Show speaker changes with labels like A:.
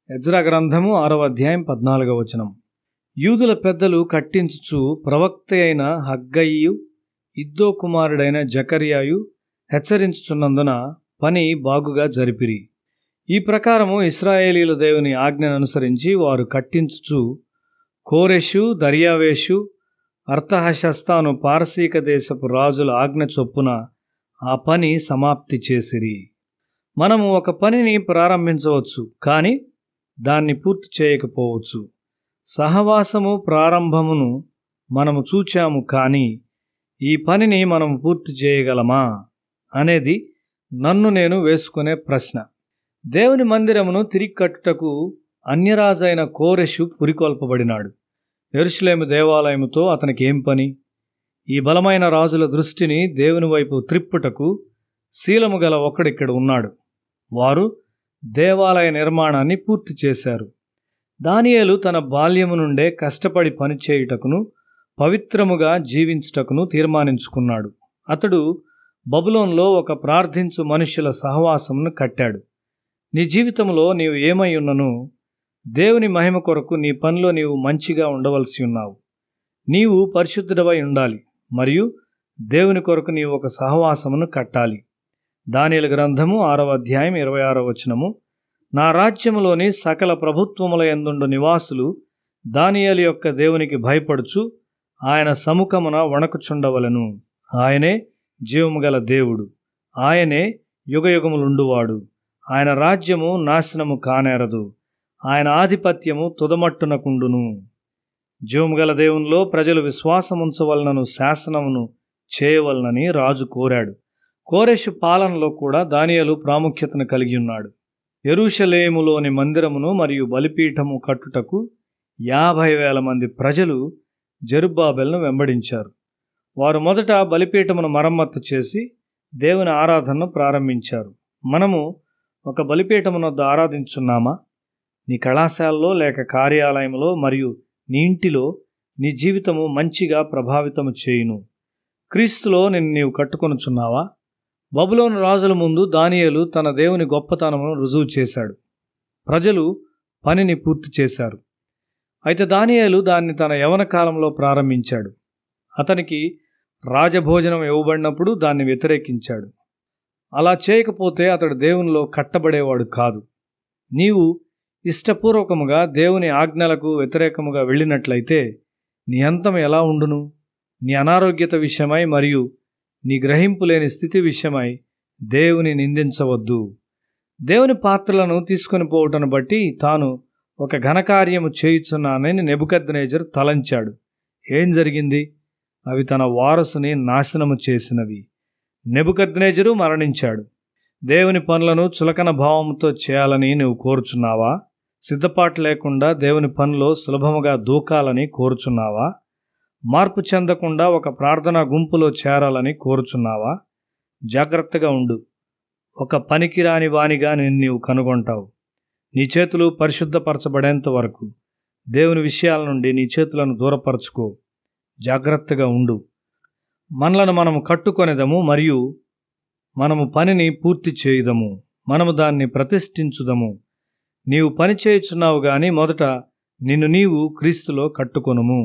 A: Ezra గ్రంథము 6వ అధ్యాయం 14వ వచనం. యూదుల పెద్దలు కట్టించుచు ప్రవక్త అయిన హగ్గయియు ఇద్దో కుమారుడైన జకర్యాయు హెచ్చరించుచున్నందున పని బాగుగా జరిపిరి. ఈ ప్రకారము ఇశ్రాయేలీయుల దేవుని ఆజ్ఞను అనుసరించి వారు కట్టించుచు కోరెషు, దర్యావేషు, అర్తహషస్తాను పారసీక దేశపు రాజుల ఆజ్ఞ చొప్పున ఆ పని సమాప్తి చేసిరి. మనము ఒక పనిని ప్రారంభించవచ్చు, కానీ దాన్ని పూర్తి చేయకపోవచ్చు. సహవాసము ప్రారంభమును మనము చూచాము, కానీ ఈ పనిని మనం పూర్తి చేయగలమా అనేది నన్ను నేను వేసుకునే ప్రశ్న. దేవుని మందిరమును తిరిగి కట్టుటకు అన్యరాజైన కోరెషు పురికొల్పబడినాడు. యెరూషలేము దేవాలయముతో అతనికి ఏం పని? ఈ బలమైన రాజుల దృష్టిని దేవుని వైపు త్రిప్పుటకు శీలము గల ఒకడిక్కడ ఉన్నాడు. వారు దేవాలయ నిర్మాణాన్ని పూర్తి చేశారు. దానియేలు తన బాల్యము నుండే కష్టపడి పనిచేయుటకును పవిత్రముగా జీవించుటకును తీర్మానించుకున్నాడు. అతడు బబులోన్లో ఒక ప్రార్థించు మనుష్యుల సహవాసమును కట్టాడు. నీ జీవితంలో నీవు ఏమై ఉన్నను, దేవుని మహిమ కొరకు నీ పనిలో నీవు మంచిగా ఉండవలసి ఉన్నావు. నీవు పరిశుద్ధుడవై ఉండాలి మరియు దేవుని కొరకు నీవు ఒక సహవాసమును కట్టాలి. దానియేలు గ్రంథము 6వ అధ్యాయం 26వ వచనము. నా రాజ్యములోని సకల ప్రభుత్వముల యందుండు నివాసులు దానియేలు యొక్క దేవునికి భయపడుచు ఆయన సముఖమున వణకుచుండవలెను. ఆయనే జీవము గల దేవుడు, ఆయనే యుగయుగములుండువాడు. ఆయన రాజ్యము నాశనము కానేరదు, ఆయన ఆధిపత్యము తుదమట్టునకుండును. జీవము గల దేవునిలో ప్రజలు విశ్వాసముంచవలనను శాసనమును చేయవలనని రాజు కోరాడు. కోరెషు పాలనలో కూడా దానియేలు ప్రాముఖ్యతను కలిగి ఉన్నాడు. యెరూషలేములోని మందిరమును మరియు బలిపీఠము కట్టుటకు 50,000 మంది ప్రజలు జెరుబ్బాబెలును వెంబడించారు. వారు మొదట బలిపీఠమును మరమ్మత్తు చేసి దేవుని ఆరాధనను ప్రారంభించారు. మనము ఒక బలిపీఠమున వద్ద ఆరాధించున్నామా? నీ కళాశాలలో లేక కార్యాలయంలో మరియు నీ ఇంటిలో నీ జీవితము మంచిగా ప్రభావితము చేయును. క్రీస్తులో నిన్ను నీవు కట్టుకొనుచున్నావా? బబులోను రాజుల ముందు దానియేలు తన దేవుని గొప్పతనమును రుజువు చేశాడు. ప్రజలు పనిని పూర్తి చేశారు. అయితే దానియేలు దాన్ని తన యవన కాలంలో ప్రారంభించాడు. అతనికి రాజభోజనం ఇవ్వబడినప్పుడు దాన్ని వ్యతిరేకించాడు. అలా చేయకపోతే అతడు దేవునిలో కట్టబడేవాడు కాదు. నీవు ఇష్టపూర్వకముగా దేవుని ఆజ్ఞలకు వ్యతిరేకముగా వెళ్ళినట్లయితే నీ అంతం ఎలా ఉండును? నీ అనారోగ్యత విషయమై మరియు నీ గ్రహింపు లేని స్థితి విషయమై దేవుని నిందించవద్దు. దేవుని పాత్రలను తీసుకొని పోవటను బట్టి తాను ఒక ఘనకార్యము చేయుచున్నానని నెబుకద్నెజరు తలంచాడు. ఏం జరిగింది? అవి తన వారసుని నాశనము చేసినవి. నెబుకద్నెజరు మరణించాడు. దేవుని పనులను చులకన భావముతో చేయాలని నువ్వు కోరుచున్నావా? సిద్ధపాటు లేకుండా దేవుని పనిలో సులభముగా దూకాలని కోరుచున్నావా? మార్పు చెందకుండా ఒక ప్రార్థనా గుంపులో చేరాలని కోరుచున్నావా? జాగ్రత్తగా ఉండు. ఒక పనికిరాని వానిగా నీవు కనుగొంటావు. నీ చేతులు పరిశుద్ధపరచబడేంత వరకు దేవుని విషయాల నుండి నీ చేతులను దూరపరచుకో. జాగ్రత్తగా ఉండు. మనలను మనము కట్టుకొనేదము మరియు మనము పనిని పూర్తి చేయుదము. మనము దాన్ని ప్రతిష్ఠించుదము. నీవు పని చేయుచున్నావు గాని మొదట నిన్ను నీవు క్రీస్తులో కట్టుకొనుము.